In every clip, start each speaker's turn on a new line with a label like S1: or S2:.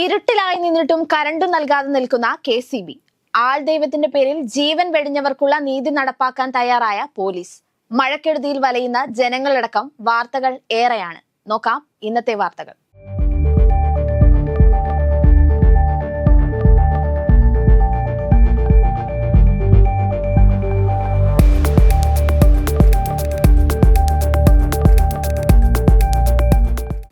S1: ഇരുട്ടിലായി നിന്നിട്ടും കരണ്ടു നൽകാതെ നിൽക്കുന്ന KCB. ആൾദൈവത്തിന്റെ പേരിൽ ജീവൻ വെടിഞ്ഞവർക്കുള്ള നീതി നടപ്പാക്കാൻ തയ്യാറായ പോലീസ്. മഴക്കെടുതിയിൽ വലയുന്ന ജനങ്ങളടക്കം വാർത്തകൾ ഏറെയാണ്. നോക്കാം ഇന്നത്തെ വാർത്തകൾ.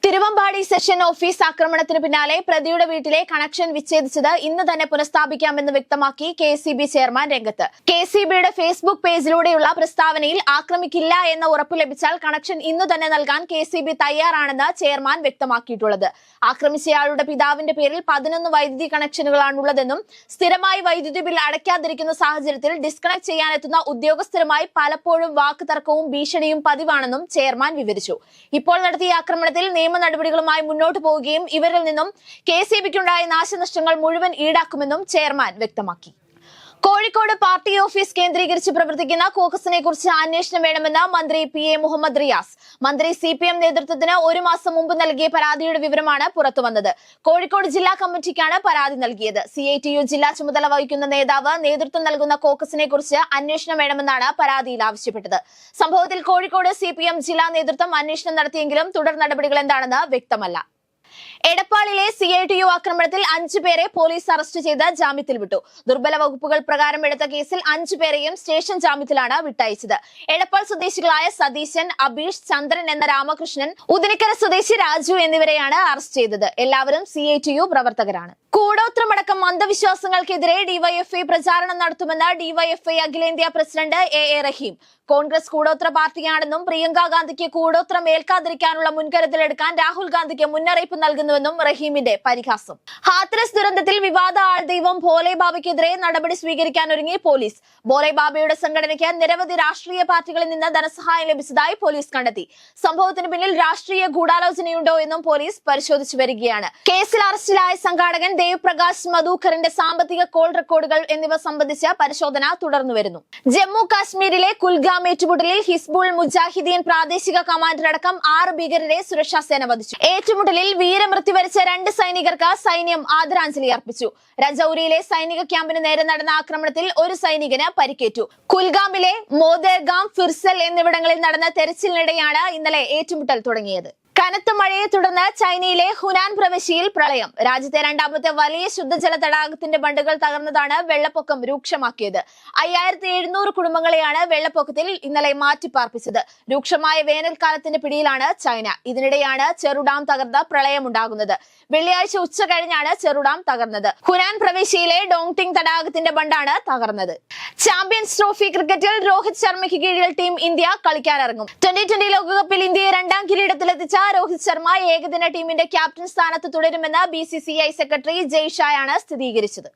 S1: തിരുവമ്പാടി സെഷൻ ഓഫീസ് ആക്രമണത്തിന് പിന്നാലെ പ്രതിയുടെ വീട്ടിലെ കണക്ഷൻ വിച്ഛേദിച്ചത് ഇന്ന് തന്നെ പുനഃസ്ഥാപിക്കാമെന്ന് വ്യക്തമാക്കി KCB ചെയർമാൻ രംഗത്ത്. KCBയുടെ ഫേസ്ബുക്ക് പേജിലൂടെയുള്ള പ്രസ്താവനയിൽ ആക്രമിക്കില്ല എന്ന ഉറപ്പ് ലഭിച്ചാൽ കണക്ഷൻ ഇന്നു തന്നെ നൽകാൻ KCB തയ്യാറാണെന്ന് ചെയർമാൻ വ്യക്തമാക്കിയിട്ടുള്ളത്. ആക്രമിച്ചയാളുടെ പിതാവിന്റെ പേരിൽ 11 വൈദ്യുതി കണക്ഷനുകളാണുള്ളതെന്നും സ്ഥിരമായി വൈദ്യുതി ബിൽ അടയ്ക്കാതിരിക്കുന്ന സാഹചര്യത്തിൽ ഡിസ്കണക്ട് ചെയ്യാനെത്തുന്ന ഉദ്യോഗസ്ഥരുമായി പലപ്പോഴും വാക്ക് തർക്കവും ഭീഷണിയും പതിവാണെന്നും ചെയർമാൻ വിവരിച്ചു. ഇപ്പോൾ നടത്തിയ ആക്രമണത്തിൽ നിയമ നടപടികളുമായി മുന്നോട്ട് പോവുകയും ഇവരിൽ നിന്നും KCBക്കുണ്ടായ നാശനഷ്ടങ്ങൾ മുഴുവൻ ഈടാക്കുമെന്നും ചെയർമാൻ വ്യക്തമാക്കി. കോഴിക്കോട് പാർട്ടി ഓഫീസ് കേന്ദ്രീകരിച്ച് പ്രവർത്തിക്കുന്ന കോക്കസിനെ കുറിച്ച് അന്വേഷണം വേണമെന്ന് മന്ത്രി PA മുഹമ്മദ് റിയാസ്. മന്ത്രി CPM നേതൃത്വത്തിന് 1 മാസം മുമ്പ് നൽകിയ പരാതിയുടെ വിവരമാണ് പുറത്തുവന്നത്. കോഴിക്കോട് ജില്ലാ കമ്മിറ്റിക്കാണ് പരാതി നൽകിയത്. CITU ജില്ലാ ചുമതല വഹിക്കുന്ന നേതാവ് നേതൃത്വം നൽകുന്ന കോക്കസിനെ കുറിച്ച് അന്വേഷണം വേണമെന്നാണ് പരാതിയിൽ ആവശ്യപ്പെട്ടത്. സംഭവത്തിൽ കോഴിക്കോട് CPM ജില്ലാ നേതൃത്വം അന്വേഷണം നടത്തിയെങ്കിലും തുടർ നടപടികൾ എന്താണെന്ന് വ്യക്തമല്ല. എടപ്പാളിലെ CITU ആക്രമണത്തിൽ 5 പേരെ പോലീസ് അറസ്റ്റ് ചെയ്ത് ജാമ്യത്തിൽ വിട്ടു. ദുർബല വകുപ്പുകൾ പ്രകാരം എടുത്ത കേസിൽ 5 പേരെയും സ്റ്റേഷൻ ജാമ്യത്തിലാണ് വിട്ടയച്ചത്. എടപ്പാൾ സ്വദേശികളായ സതീശൻ, അബീഷ്, ചന്ദ്രൻ എന്ന രാമകൃഷ്ണൻ, ഉദിനിക്കര സ്വദേശി രാജു എന്നിവരെയാണ് അറസ്റ്റ് ചെയ്തത്. എല്ലാവരും CITU പ്രവർത്തകരാണ്. കൂടോത്രമടക്കം അന്ധവിശ്വാസങ്ങൾക്കെതിരെ DYFI പ്രചാരണം നടത്തുമെന്ന് DYFI അഖിലേന്ത്യാ പ്രസിഡന്റ് AA റഹീം. കോൺഗ്രസ് കൂടോത്ര പാർട്ടിയാണെന്നും പ്രിയങ്ക ഗാന്ധിക്ക് കൂടോത്രം ഏൽക്കാതിരിക്കാനുള്ള മുൻകരുതലെടുക്കാൻ രാഹുൽ ഗാന്ധിക്ക് മുന്നറിയിപ്പ് നൽകുന്നുവെന്നും റഹീമിന്റെ പരിഹാസം. ഹാത്രസ് ദുരന്തത്തിൽ വിവാദ ആൾദൈവം ഭോലെ ബാബയ്ക്കെതിരെ നടപടി സ്വീകരിക്കാനൊരുങ്ങി പോലീസ്. ഭോലെ ബാബയുടെ സംഘടനയ്ക്ക് നിരവധി രാഷ്ട്രീയ പാർട്ടികളിൽ നിന്ന് ധനസഹായം ലഭിച്ചതായി പോലീസ് കണ്ടെത്തി. സംഭവത്തിന് പിന്നിൽ രാഷ്ട്രീയ ഗൂഢാലോചനയുണ്ടോ എന്നും പോലീസ് പരിശോധിച്ചു വരികയാണ്. കേസിൽ അറസ്റ്റിലായ സംഘാടകൻ ദേവ് പ്രകാശ് മധുക്കറിന്റെ സാമ്പത്തിക കോൾ റെക്കോർഡുകൾ എന്നിവ സംബന്ധിച്ച് പരിശോധന തുടർന്നുവരുന്നു. ജമ്മു കാശ്മീരിലെ കുൽഗാം ഏറ്റുമുട്ടലിൽ ഹിസ്ബുൾ മുജാഹിദീൻ പ്രാദേശിക കമാൻഡർ അടക്കം 6 ഭീകരരെ സുരക്ഷാ സേന വധിച്ചു. ഏറ്റുമുട്ടലിൽ വീരമൃത്യു വരിച്ച 2 സൈനികർക്ക് സൈന്യം ആദരാഞ്ജലി അർപ്പിച്ചു. രജൌരിയിലെ സൈനിക ക്യാമ്പിന് നേരെ നടന്ന ആക്രമണത്തിൽ 1 സൈനികന് പരിക്കേറ്റു. കുൽഗാമിലെ മോദേർഗാം, ഫിർസൽ എന്നിവിടങ്ങളിൽ നടന്ന തെരച്ചിലിനിടെയാണ് ഇന്നലെ ഏറ്റുമുട്ടൽ തുടങ്ങിയത്. കനത്ത മഴയെ തുടർന്ന് ചൈനയിലെ ഹുനാൻ പ്രവിശ്യയിൽ പ്രളയം. രാജ്യത്തെ 2ാമത്തെ വലിയ ശുദ്ധജല തടാകത്തിന്റെ ബണ്ടുകൾ തകർന്നതാണ് വെള്ളപ്പൊക്കം രൂക്ഷമാക്കിയത്. 5700 കുടുംബങ്ങളെയാണ് വെള്ളപ്പൊക്കത്തിൽ ഇന്നലെ മാറ്റിപ്പാർപ്പിച്ചത്. രൂക്ഷമായ വേനൽക്കാലത്തിന്റെ പിടിയിലാണ് ചൈന. ഇതിനിടെയാണ് ചെറുഡാം തകർന്ന് പ്രളയമുണ്ടാകുന്നത്. വെള്ളിയാഴ്ച ഉച്ച കഴിഞ്ഞാണ് ചെറുഡാം തകർന്നത്. ഹുനാൻ പ്രവിശ്യയിലെ ഡോങ്ടിങ് തടാകത്തിന്റെ ബണ്ടാണ് തകർന്നത്. ചാമ്പ്യൻസ് ട്രോഫി ക്രിക്കറ്റിൽ രോഹിത് ശർമ്മയ്ക്ക് കീഴിൽ ടീം ഇന്ത്യ കളിക്കാനിറങ്ങും. 2020 ലോകകപ്പിൽ ഇന്ത്യയെ 2ാം കിരീടത്തിലെത്തിച്ച രോഹിത് ശർമ്മ ഏകദിന ടീമിന്റെ ക്യാപ്റ്റൻ സ്ഥാനത്ത് തുടരുമെന്ന് BCCI സെക്രട്ടറി ജയ് ഷായാണ് സ്ഥിരീകരിച്ചത്.